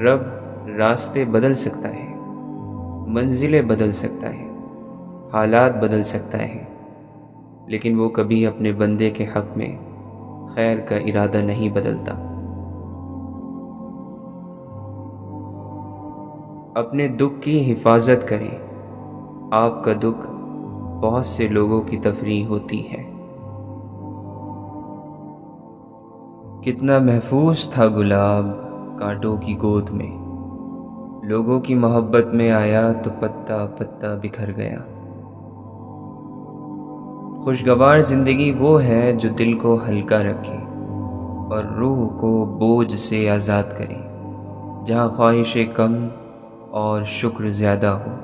رب راستے بدل سکتا ہے، منزلیں بدل سکتا ہے، حالات بدل سکتا ہے، لیکن وہ کبھی اپنے بندے کے حق میں خیر کا ارادہ نہیں بدلتا۔ اپنے دکھ کی حفاظت کریں۔ آپ کا دکھ بہت سے لوگوں کی تفریح ہوتی ہے۔ کتنا محفوظ تھا گلاب کانٹوں کی گود میں، لوگوں کی محبت میں آیا تو پتا پتا بکھر گیا۔ خوشگوار زندگی وہ ہے جو دل کو ہلکا رکھے اور روح کو بوجھ سے آزاد کرے، جہاں خواہشیں کم اور شکر زیادہ ہو،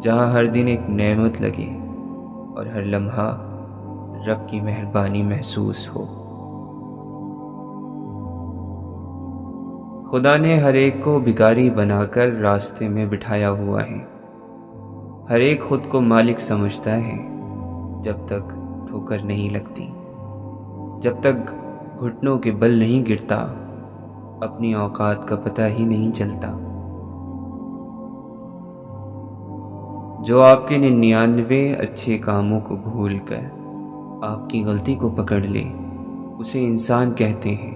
جہاں ہر دن ایک نعمت لگے اور ہر لمحہ رب کی مہربانی محسوس ہو۔ خدا نے ہر ایک کو بھکاری بنا کر راستے میں بٹھایا ہوا ہے۔ ہر ایک خود کو مالک سمجھتا ہے جب تک ٹھوکر نہیں لگتی، جب تک گھٹنوں کے بل نہیں گرتا، اپنی اوقات کا پتہ ہی نہیں چلتا۔ جو آپ کے 99 اچھے کاموں کو بھول کر آپ کی غلطی کو پکڑ لے، اسے انسان کہتے ہیں،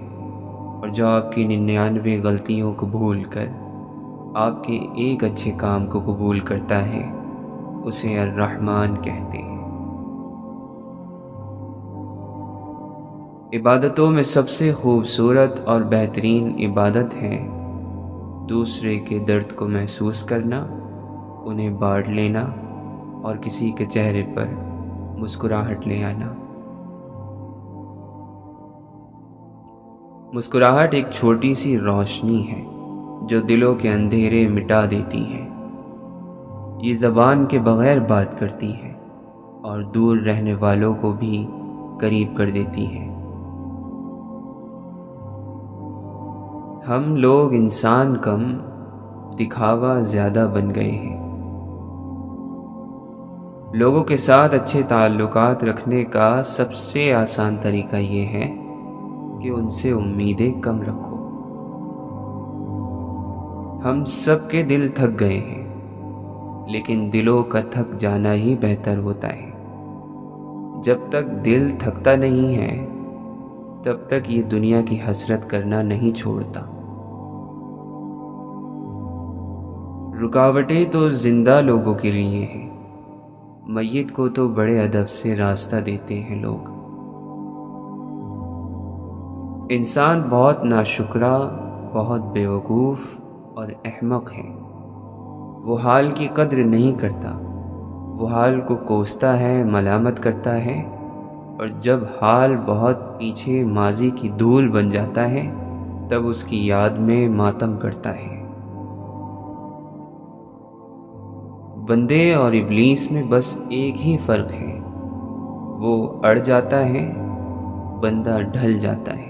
اور جو آپ کی 99 غلطیوں کو بھول کر آپ کے ایک اچھے کام کو قبول کرتا ہے، اسے الرحمن کہتے ہیں۔ عبادتوں میں سب سے خوبصورت اور بہترین عبادت ہے دوسرے کے درد کو محسوس کرنا، انہیں بانٹ لینا اور کسی کے چہرے پر مسکراہٹ لے آنا۔ مسکراہٹ ایک چھوٹی سی روشنی ہے جو دلوں کے اندھیرے مٹا دیتی ہے۔ یہ زبان کے بغیر بات کرتی ہے اور دور رہنے والوں کو بھی قریب کر دیتی ہے۔ ہم لوگ انسان کم، دکھاوا زیادہ بن گئے ہیں۔ لوگوں کے ساتھ اچھے تعلقات رکھنے کا سب سے آسان طریقہ یہ ہے کہ ان سے امیدیں کم رکھو۔ ہم سب کے دل تھک گئے ہیں، لیکن دلوں کا تھک جانا ہی بہتر ہوتا ہے۔ جب تک دل تھکتا نہیں ہے، تب تک یہ دنیا کی حسرت کرنا نہیں چھوڑتا۔ رکاوٹیں تو زندہ لوگوں کے لیے ہیں، میت کو تو بڑے ادب سے راستہ دیتے ہیں لوگ۔ انسان بہت ناشکرا، بہت بیوقوف اور احمق ہے۔ وہ حال کی قدر نہیں کرتا، وہ حال کو کوستا ہے، ملامت کرتا ہے، اور جب حال بہت پیچھے ماضی کی دھول بن جاتا ہے تب اس کی یاد میں ماتم کرتا ہے۔ بندے اور ابلیس میں بس ایک ہی فرق ہے، وہ اڑ جاتا ہے، بندہ ڈھل جاتا ہے۔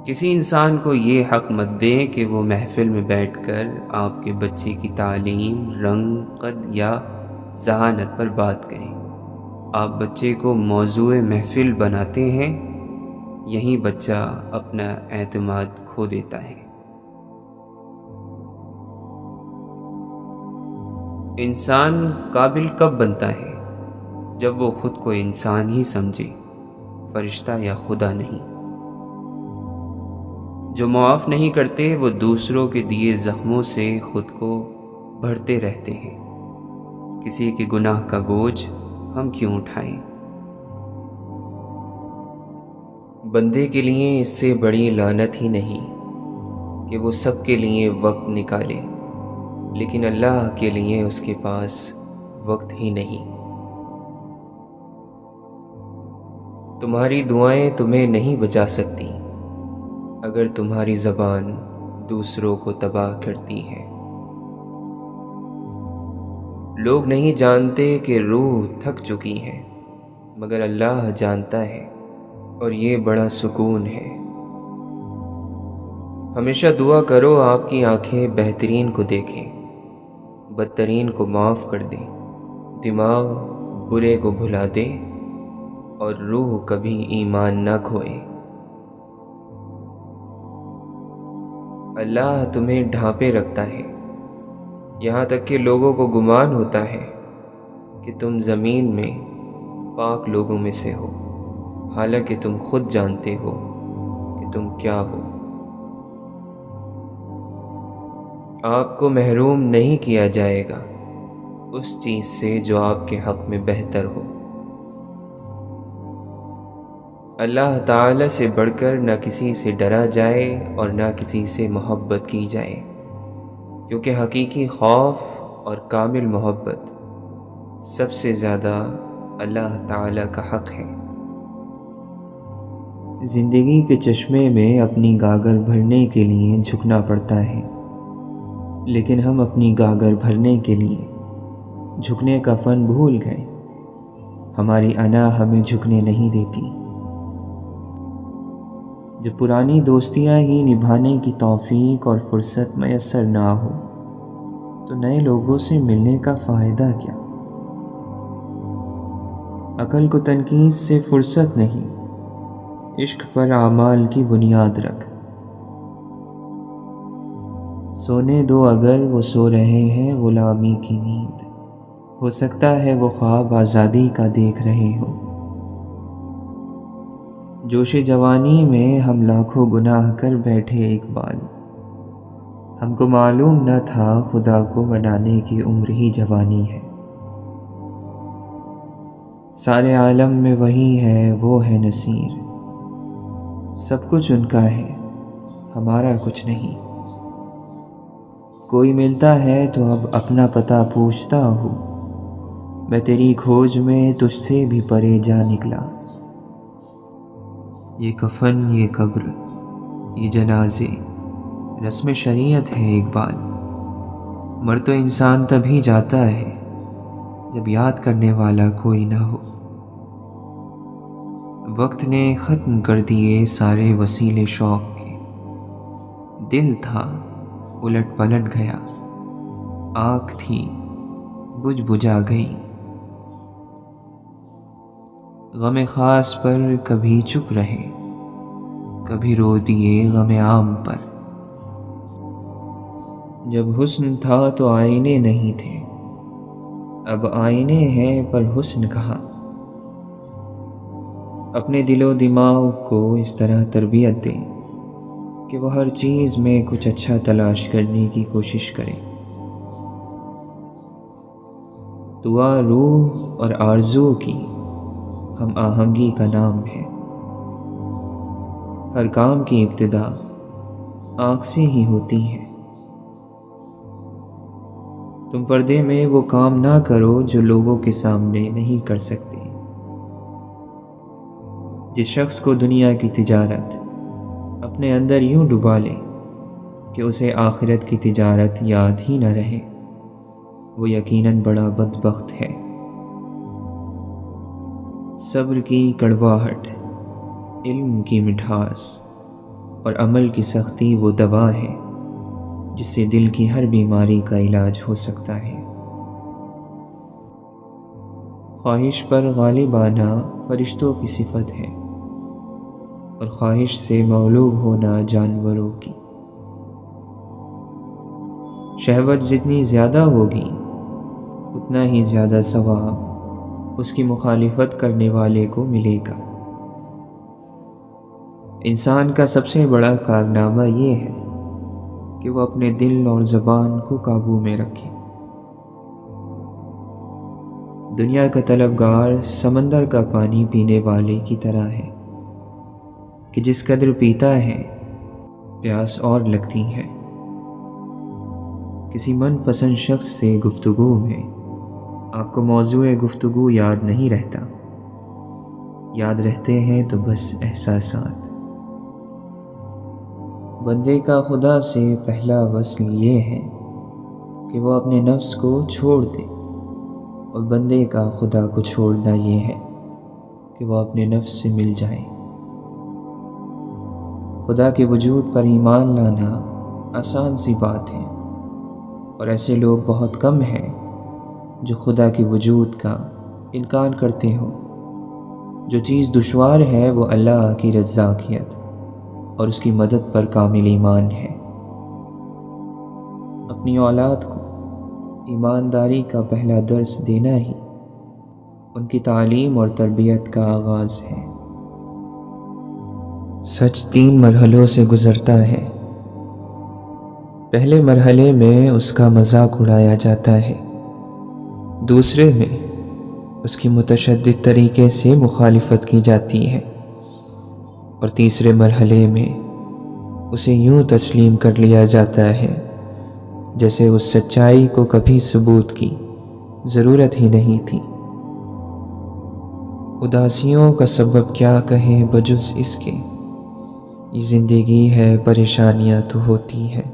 کسی انسان کو یہ حق مت دیں کہ وہ محفل میں بیٹھ کر آپ کے بچے کی تعلیم، رنگ، قد یا ذہانت پر بات کریں۔ آپ بچے کو موضوع محفل بناتے ہیں، یہیں بچہ اپنا اعتماد کھو دیتا ہے۔ انسان قابل کب بنتا ہے؟ جب وہ خود کو انسان ہی سمجھے، فرشتہ یا خدا نہیں۔ جو معاف نہیں کرتے وہ دوسروں کے دیے زخموں سے خود کو بھرتے رہتے ہیں۔ کسی کے گناہ کا بوجھ ہم کیوں اٹھائیں؟ بندے کے لیے اس سے بڑی لعنت ہی نہیں کہ وہ سب کے لیے وقت نکالے، لیکن اللہ کے لیے اس کے پاس وقت ہی نہیں۔ تمہاری دعائیں تمہیں نہیں بچا سکتی اگر تمہاری زبان دوسروں کو تباہ کرتی ہے۔ لوگ نہیں جانتے کہ روح تھک چکی ہے، مگر اللہ جانتا ہے، اور یہ بڑا سکون ہے۔ ہمیشہ دعا کرو آپ کی آنکھیں بہترین کو دیکھیں، بدترین کو معاف کر دیں، دماغ برے کو بھلا دے، اور روح کبھی ایمان نہ کھوئے۔ اللہ تمہیں ڈھانپے رکھتا ہے، یہاں تک کہ لوگوں کو گمان ہوتا ہے کہ تم زمین میں پاک لوگوں میں سے ہو، حالانکہ تم خود جانتے ہو کہ تم کیا ہو۔ آپ کو محروم نہیں کیا جائے گا اس چیز سے جو آپ کے حق میں بہتر ہو۔ اللہ تعالی سے بڑھ کر نہ کسی سے ڈرا جائے اور نہ کسی سے محبت کی جائے، کیونکہ حقیقی خوف اور کامل محبت سب سے زیادہ اللہ تعالی کا حق ہے۔ زندگی کے چشمے میں اپنی گاگر بھرنے کے لیے جھکنا پڑتا ہے، لیکن ہم اپنی گاگر بھرنے کے لیے جھکنے کا فن بھول گئے۔ ہماری انا ہمیں جھکنے نہیں دیتی۔ جب پرانی دوستیاں ہی نبھانے کی توفیق اور فرصت میسر نہ ہو تو نئے لوگوں سے ملنے کا فائدہ کیا؟ عقل کو تنقید سے فرصت نہیں، عشق پر اعمال کی بنیاد رکھ۔ سونے دو اگر وہ سو رہے ہیں غلامی کی نیند، ہو سکتا ہے وہ خواب آزادی کا دیکھ رہے ہو۔ جوش جوانی میں ہم لاکھوں گناہ کر بیٹھے اقبال، ہم کو معلوم نہ تھا خدا کو منانے کی عمر ہی جوانی ہے۔ سارے عالم میں وہی ہے، وہ ہے نصیر، سب کچھ ان کا ہے، ہمارا کچھ نہیں۔ کوئی ملتا ہے تو اب اپنا پتہ پوچھتا ہوں، میں تیری کھوج میں تجھ سے بھی پرے جا نکلا۔ یہ کفن، یہ قبر، یہ جنازے رسم شریعت ہے اقبال۔ مر تو انسان تبھی جاتا ہے جب یاد کرنے والا کوئی نہ ہو۔ وقت نے ختم کر دیے سارے وسیلے شوق کے، دل تھا الٹ پلٹ گیا، آنکھ تھی بجھ بجھا گئی۔ غم خاص پر کبھی چپ رہے، کبھی رو دیے غم عام پر۔ جب حسن تھا تو آئینے نہیں تھے، اب آئینے ہیں پر حسن کہاں۔ اپنے دل و دماغ کو اس طرح تربیت دیں کہ وہ ہر چیز میں کچھ اچھا تلاش کرنے کی کوشش کرے۔ دعا روح اور آرزو کی ہم آہنگی کا نام ہے۔ ہر کام کی ابتدا آنکھ سے ہی ہوتی ہے۔ تم پردے میں وہ کام نہ کرو جو لوگوں کے سامنے نہیں کر سکتے۔ جس شخص کو دنیا کی تجارت اپنے اندر یوں ڈبا لے کہ اسے آخرت کی تجارت یاد ہی نہ رہے، وہ یقیناً بڑا بدبخت ہے۔ صبر کی کڑواہٹ، علم کی مٹھاس اور عمل کی سختی وہ دوا ہے جس سے دل کی ہر بیماری کا علاج ہو سکتا ہے۔ خواہش پر غالب آنا فرشتوں کی صفت ہے، اور خواہش سے مغلوب ہونا جانوروں کی۔ شہوت جتنی زیادہ ہوگی اتنا ہی زیادہ ثواب اس کی مخالفت کرنے والے کو ملے گا۔ انسان کا سب سے بڑا کارنامہ یہ ہے کہ وہ اپنے دل اور زبان کو قابو میں رکھے۔ دنیا کا طلبگار سمندر کا پانی پینے والے کی طرح ہے کہ جس قدر پیتا ہے پیاس اور لگتی ہے۔ کسی من پسند شخص سے گفتگو میں آپ کو موضوع گفتگو یاد نہیں رہتا، یاد رہتے ہیں تو بس احساسات۔ بندے کا خدا سے پہلا وصل یہ ہے کہ وہ اپنے نفس کو چھوڑ دے، اور بندے کا خدا کو چھوڑنا یہ ہے کہ وہ اپنے نفس سے مل جائے۔ خدا کے وجود پر ایمان لانا آسان سی بات ہے، اور ایسے لوگ بہت کم ہیں جو خدا کے وجود کا انکار کرتے ہوں۔ جو چیز دشوار ہے وہ اللہ کی رزاقیت اور اس کی مدد پر کامل ایمان ہے۔ اپنی اولاد کو ایمانداری کا پہلا درس دینا ہی ان کی تعلیم اور تربیت کا آغاز ہے۔ سچ 3 مرحلوں سے گزرتا ہے۔ پہلے مرحلے میں اس کا مذاق اڑایا جاتا ہے، دوسرے میں اس کی متشدد طریقے سے مخالفت کی جاتی ہے، اور تیسرے مرحلے میں اسے یوں تسلیم کر لیا جاتا ہے جیسے اس سچائی کو کبھی ثبوت کی ضرورت ہی نہیں تھی۔ اداسیوں کا سبب کیا کہیں بجز اس کے، یہ زندگی ہے پریشانیاں تو ہوتی ہیں۔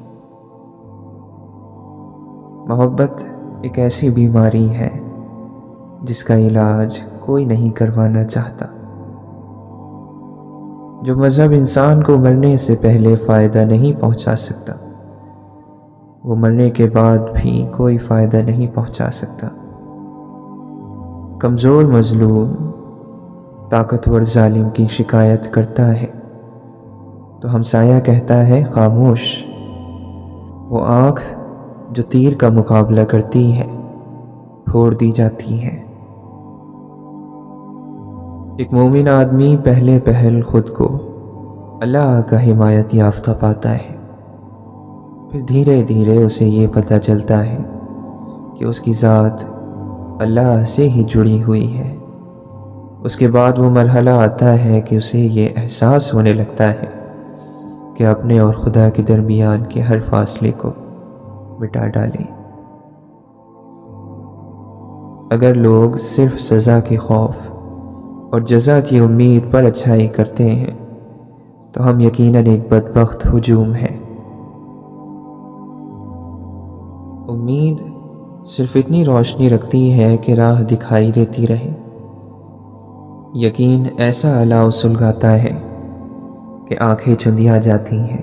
محبت ایک ایسی بیماری ہے جس کا علاج کوئی نہیں کروانا چاہتا۔ جو مذہب انسان کو مرنے سے پہلے فائدہ نہیں پہنچا سکتا، وہ مرنے کے بعد بھی کوئی فائدہ نہیں پہنچا سکتا۔ کمزور مظلوم طاقتور ظالم کی شکایت کرتا ہے تو ہمسایہ کہتا ہے خاموش۔ وہ آنکھ جو تیر کا مقابلہ کرتی ہے پھوڑ دی جاتی ہے۔ ایک مومن آدمی پہلے پہل خود کو اللہ کا حمایت یافتہ پاتا ہے، پھر دھیرے دھیرے اسے یہ پتہ چلتا ہے کہ اس کی ذات اللہ سے ہی جڑی ہوئی ہے۔ اس کے بعد وہ مرحلہ آتا ہے کہ اسے یہ احساس ہونے لگتا ہے کہ اپنے اور خدا کے درمیان کے ہر فاصلے کو مٹا ڈالیں۔ اگر لوگ صرف سزا کے خوف اور جزا کی امید پر اچھائی کرتے ہیں تو ہم یقیناً ایک بدبخت ہجوم ہیں۔ امید صرف اتنی روشنی رکھتی ہے کہ راہ دکھائی دیتی رہے، یقین ایسا الاؤ سلگاتا ہے کہ آنکھیں چندیا جاتی ہیں۔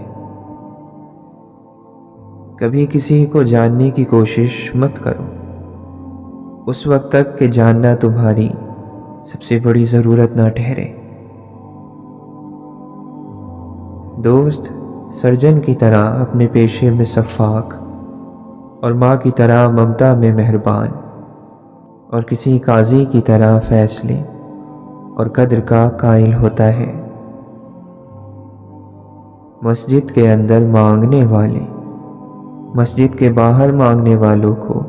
کبھی کسی کو جاننے کی کوشش مت کرو اس وقت تک کہ جاننا تمہاری سب سے بڑی ضرورت نہ ٹھہرے۔ دوست سرجن کی طرح اپنے پیشے میں شفاق، اور ماں کی طرح ممتا میں مہربان، اور کسی قاضی کی طرح فیصلے اور قدر کا قائل ہوتا ہے۔ مسجد کے اندر مانگنے والے مسجد کے باہر مانگنے والوں کو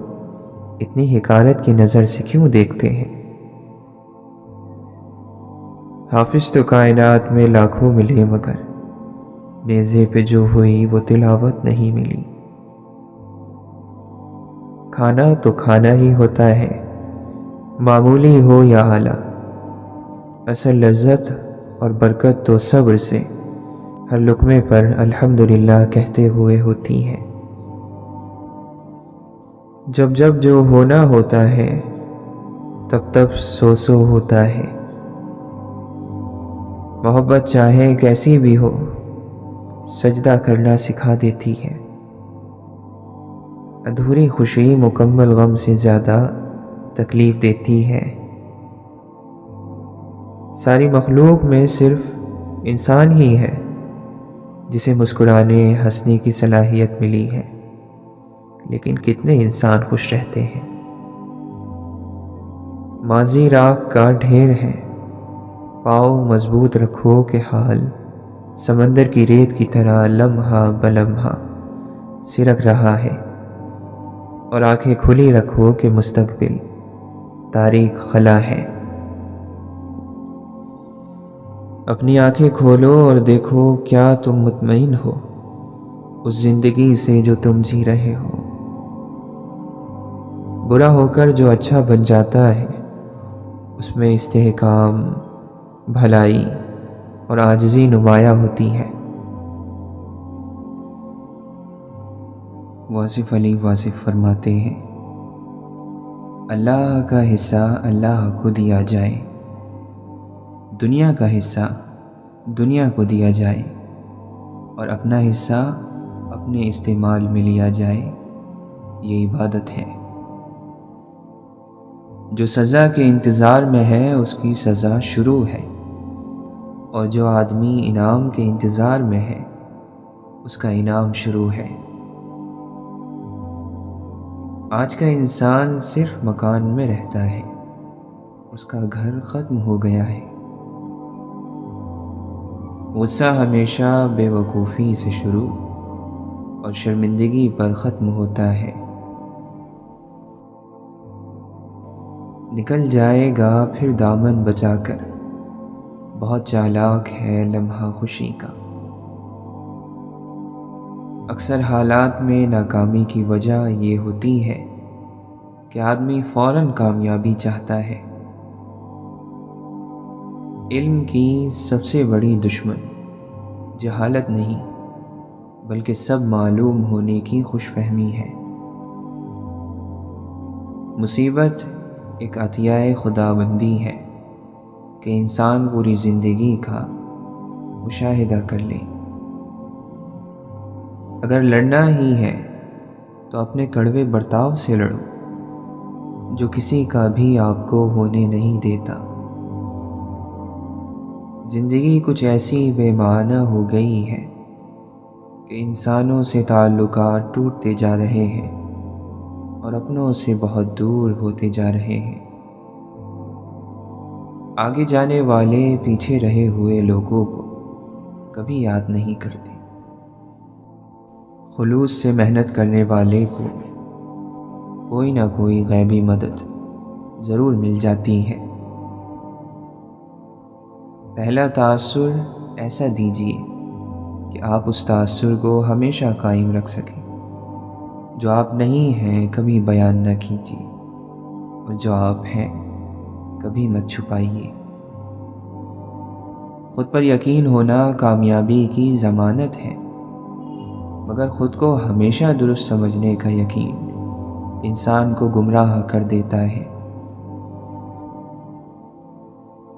اتنی حقارت کی نظر سے کیوں دیکھتے ہیں؟ حافظ تو کائنات میں لاکھوں ملے مگر نیزے پہ جو ہوئی وہ تلاوت نہیں ملی۔ کھانا تو کھانا ہی ہوتا ہے، معمولی ہو یا اعلیٰ، اصل لذت اور برکت تو صبر سے ہر لقمے پر الحمدللہ کہتے ہوئے ہوتی ہے۔ جب جب جو ہونا ہوتا ہے تب تب سو سو ہوتا ہے۔ محبت چاہے کیسی بھی ہو سجدہ کرنا سکھا دیتی ہے۔ ادھوری خوشی مکمل غم سے زیادہ تکلیف دیتی ہے۔ ساری مخلوق میں صرف انسان ہی ہے جسے مسکرانے ہنسنے کی صلاحیت ملی ہے، لیکن کتنے انسان خوش رہتے ہیں؟ ماضی راکھ کا ڈھیر ہے، پاؤں مضبوط رکھو کہ حال سمندر کی ریت کی طرح لمحہ بلمحہ سرک رہا ہے، اور آنکھیں کھلی رکھو کہ مستقبل تاریک خلا ہے۔ اپنی آنکھیں کھولو اور دیکھو کیا تم مطمئن ہو اس زندگی سے جو تم جی رہے ہو؟ برا ہو کر جو اچھا بن جاتا ہے اس میں استحکام، بھلائی اور عاجزی نمایاں ہوتی ہے۔ واصف علی واصف فرماتے ہیں، اللہ کا حصہ اللہ کو دیا جائے، دنیا کا حصہ دنیا کو دیا جائے، اور اپنا حصہ اپنے استعمال میں لیا جائے، یہ عبادت ہے۔ جو سزا کے انتظار میں ہے اس کی سزا شروع ہے، اور جو آدمی انعام کے انتظار میں ہے اس کا انعام شروع ہے۔ آج کا انسان صرف مکان میں رہتا ہے، اس کا گھر ختم ہو گیا ہے۔ غصہ ہمیشہ بے وقوفی سے شروع اور شرمندگی پر ختم ہوتا ہے۔ نکل جائے گا پھر دامن بچا کر، بہت چالاک ہے لمحہ خوشی کا۔ اکثر حالات میں ناکامی کی وجہ یہ ہوتی ہے کہ آدمی فوراً کامیابی چاہتا ہے۔ علم کی سب سے بڑی دشمن جہالت نہیں بلکہ سب معلوم ہونے کی خوش فہمی ہے۔ مصیبت ایک عطیہ خداوندی ہے کہ انسان پوری زندگی کا مشاہدہ کر لے۔ اگر لڑنا ہی ہے تو اپنے کڑوے برتاؤ سے لڑو جو کسی کا بھی آپ کو ہونے نہیں دیتا۔ زندگی کچھ ایسی بے معنی ہو گئی ہے کہ انسانوں سے تعلقات ٹوٹتے جا رہے ہیں اور اپنوں سے بہت دور ہوتے جا رہے ہیں۔ آگے جانے والے پیچھے رہے ہوئے لوگوں کو کبھی یاد نہیں کرتے۔ خلوص سے محنت کرنے والے کو کوئی نہ کوئی غیبی مدد ضرور مل جاتی ہے۔ پہلا تاثر ایسا دیجیے کہ آپ اس تاثر کو ہمیشہ قائم رکھ سکیں۔ جو آپ نہیں ہیں کبھی بیان نہ کیجیے، اور جو آپ ہیں کبھی مت چھپائیے۔ خود پر یقین ہونا کامیابی کی ضمانت ہے، مگر خود کو ہمیشہ درست سمجھنے کا یقین انسان کو گمراہ کر دیتا ہے۔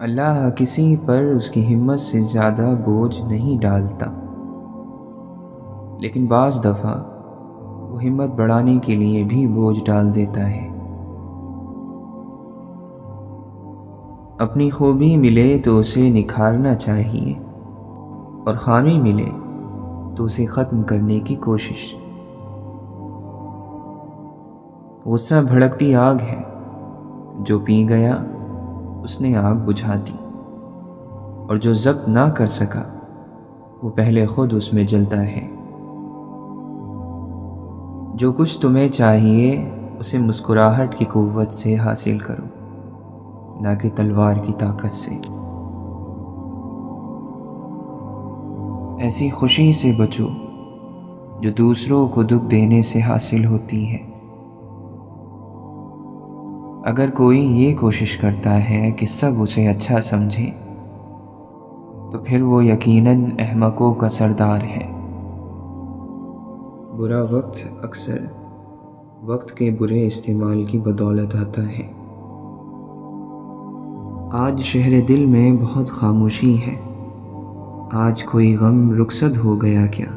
اللہ کسی پر اس کی ہمت سے زیادہ بوجھ نہیں ڈالتا، لیکن بعض دفعہ وہ ہمت بڑھانے کے لیے بھی بوجھ ڈال دیتا ہے۔ اپنی خوبی ملے تو اسے نکھارنا چاہیے، اور خامی ملے تو اسے ختم کرنے کی کوشش۔ غصہ بھڑکتی آگ ہے، جو پی گیا اس نے آگ بجھا دی، اور جو ضبط نہ کر سکا وہ پہلے خود اس میں جلتا ہے۔ جو کچھ تمہیں چاہیے اسے مسکراہٹ کی قوت سے حاصل کرو، نہ کہ تلوار کی طاقت سے۔ ایسی خوشی سے بچو جو دوسروں کو دکھ دینے سے حاصل ہوتی ہے۔ اگر کوئی یہ کوشش کرتا ہے کہ سب اسے اچھا سمجھیں تو پھر وہ یقیناً احمقوں کا سردار ہے۔ برا وقت اکثر وقت کے برے استعمال کی بدولت آتا ہے۔ آج شہر دل میں بہت خاموشی ہے، آج کوئی غم رخصت ہو گیا کیا؟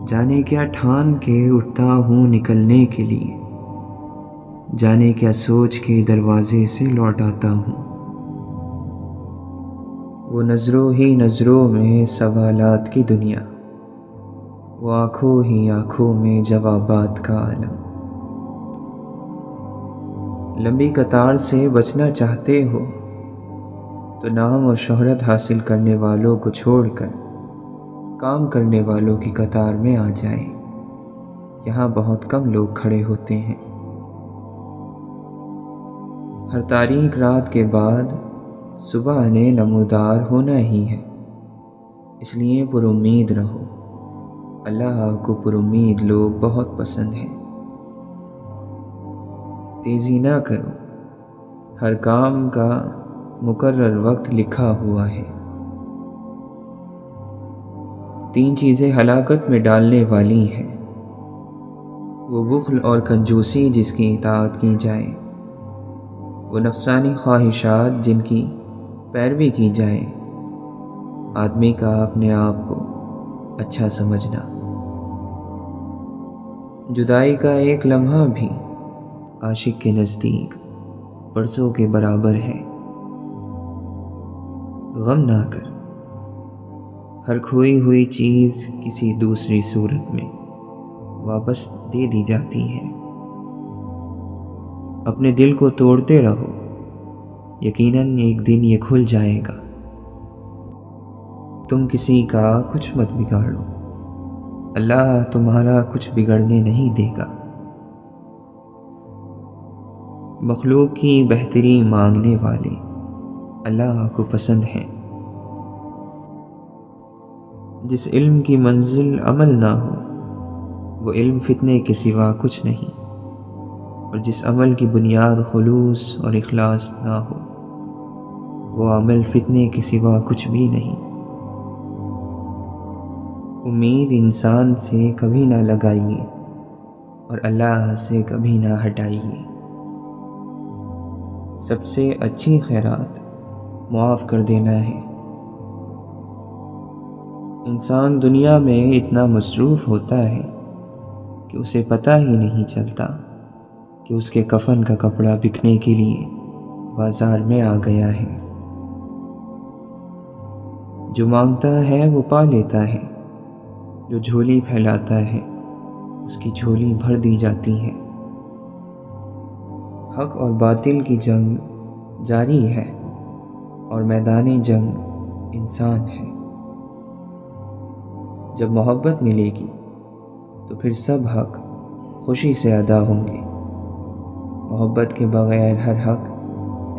جانے کیا ٹھان کے اٹھتا ہوں نکلنے کے لیے، جانے کیا سوچ کے دروازے سے لوٹ آتا ہوں۔ وہ نظروں ہی نظروں میں سوالات کی دنیا، وہ آنکھوں ہی آنکھوں میں جوابات کا عالم۔ لمبی قطار سے بچنا چاہتے ہو تو نام اور شہرت حاصل کرنے والوں کو چھوڑ کر کام کرنے والوں کی قطار میں آ جائیں۔ یہاں بہت کم لوگ کھڑے ہوتے ہیں۔ ہر تاریک رات کے بعد صبح نے نمودار ہونا ہی ہے، اس لیے پر امید رہو۔ اللہ کو پر امید لوگ بہت پسند ہیں۔ تیزی نہ کرو، ہر کام کا مقرر وقت لکھا ہوا ہے۔ 3 چیزیں ہلاکت میں ڈالنے والی ہیں، وہ بخل اور کنجوسی جس کی اطاعت کی جائے، وہ نفسانی خواہشات جن کی پیروی کی جائے، آدمی کا اپنے آپ کو اچھا سمجھنا۔ جدائی کا ایک لمحہ بھی عاشق کے نزدیک برسوں کے برابر ہے۔ غم نہ کر، ہر کھوئی ہوئی چیز کسی دوسری صورت میں واپس دے دی جاتی ہیں۔ اپنے دل کو توڑتے رہو، یقیناً ایک دن یہ کھل جائے گا۔ تم کسی کا کچھ مت بگاڑو، اللہ تمہارا کچھ بگڑنے نہیں دے گا۔ مخلوق کی بہتری مانگنے والے اللہ کو پسند ہیں۔ جس علم کی منزل عمل نہ ہو وہ علم فتنے کے سوا کچھ نہیں، اور جس عمل کی بنیاد خلوص اور اخلاص نہ ہو وہ عمل فتنے کے سوا کچھ بھی نہیں۔ امید انسان سے کبھی نہ لگائیے اور اللہ سے کبھی نہ ہٹائیے۔ سب سے اچھی خیرات معاف کر دینا ہے۔ انسان دنیا میں اتنا مصروف ہوتا ہے کہ اسے پتہ ہی نہیں چلتا کہ اس کے کفن کا کپڑا بکنے کے لیے بازار میں آ گیا ہے۔ جو مانگتا ہے وہ پا لیتا ہے، جو جھولی پھیلاتا ہے اس کی جھولی بھر دی جاتی ہے۔ حق اور باطل کی جنگ جاری ہے اور میدان جنگ انسان ہے۔ جب محبت ملے گی تو پھر سب حق خوشی سے ادا ہوں گے۔ محبت کے بغیر ہر حق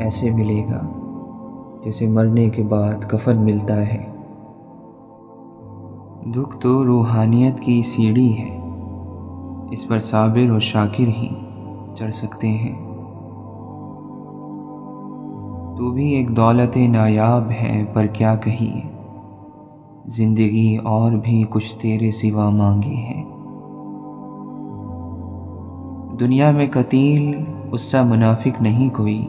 ایسے ملے گا جیسے مرنے کے بعد کفن ملتا ہے۔ دکھ تو روحانیت کی سیڑھی ہے، اس پر صابر اور شاکر ہی چڑھ سکتے ہیں۔ تو بھی ایک دولت نایاب ہے پر کیا کہیے، زندگی اور بھی کچھ تیرے سوا مانگے ہیں۔ دنیا میں قتیل اس سا منافق نہیں کوئی،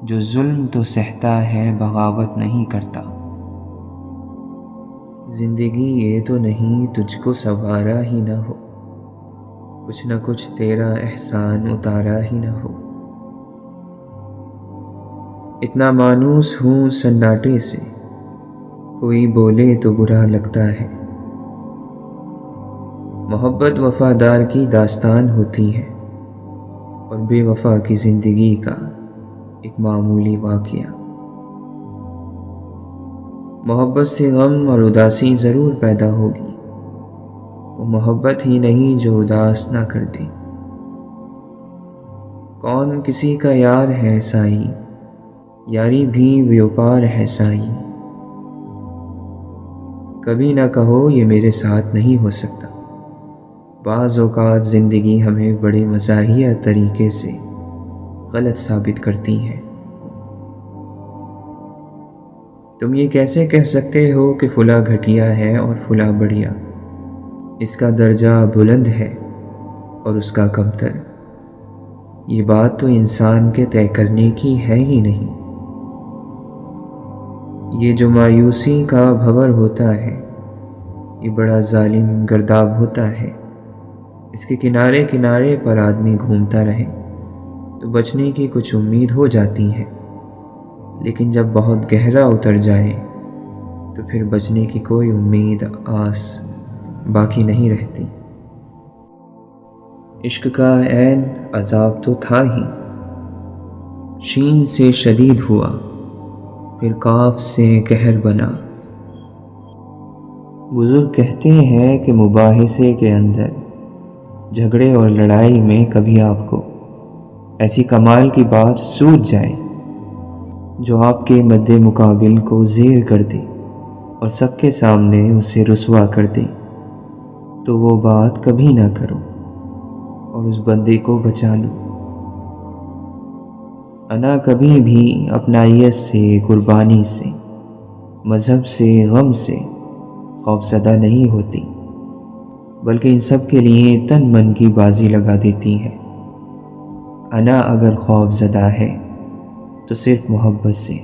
جو ظلم تو سہتا ہے بغاوت نہیں کرتا۔ زندگی یہ تو نہیں تجھ کو سنوارا ہی نہ ہو، کچھ نہ کچھ تیرا احسان اتارا ہی نہ ہو۔ اتنا مانوس ہوں سناٹے سے، کوئی بولے تو برا لگتا ہے۔ محبت وفادار کی داستان ہوتی ہے اور بے وفا کی زندگی کا ایک معمولی واقعہ۔ محبت سے غم اور اداسی ضرور پیدا ہوگی، وہ محبت ہی نہیں جو اداس نہ کر دے۔ کون کسی کا یار ہے سائی، یاری بھی بیوپار ہے سائی۔ کبھی نہ کہو یہ میرے ساتھ نہیں ہو سکتا، بعض اوقات زندگی ہمیں بڑے مزاحیہ طریقے سے غلط ثابت کرتی ہے۔ تم یہ کیسے کہہ سکتے ہو کہ فلاں گھٹیا ہے اور فلاں بڑھیا، اس کا درجہ بلند ہے اور اس کا کمتر؟ یہ بات تو انسان کے طے کرنے کی ہے ہی نہیں۔ یہ جو مایوسی کا بھور ہوتا ہے یہ بڑا ظالم گرداب ہوتا ہے۔ اس کے کنارے کنارے پر آدمی گھومتا رہے تو بچنے کی کچھ امید ہو جاتی ہے، لیکن جب بہت گہرا اتر جائے تو پھر بچنے کی کوئی امید آس باقی نہیں رہتی۔ عشق کا عین عذاب تو تھا ہی، شین سے شدید ہوا پھر کاف سے قہر بنا۔ بزرگ کہتے ہیں کہ مباحثے کے اندر، جھگڑے اور لڑائی میں کبھی آپ کو ایسی کمال کی بات سوجھ جائے جو آپ کے مد مقابل کو زیر کر دے اور سب کے سامنے اسے رسوا کر دے، تو وہ بات کبھی نہ کرو اور اس بندے کو بچا لو۔ انا کبھی بھی اپنائیت سے، قربانی سے، مذہب سے، غم سے خوف زدہ نہیں ہوتی، بلکہ ان سب کے لیے تن من کی بازی لگا دیتی ہے۔ انا اگر خوف زدہ ہے تو صرف محبت سے۔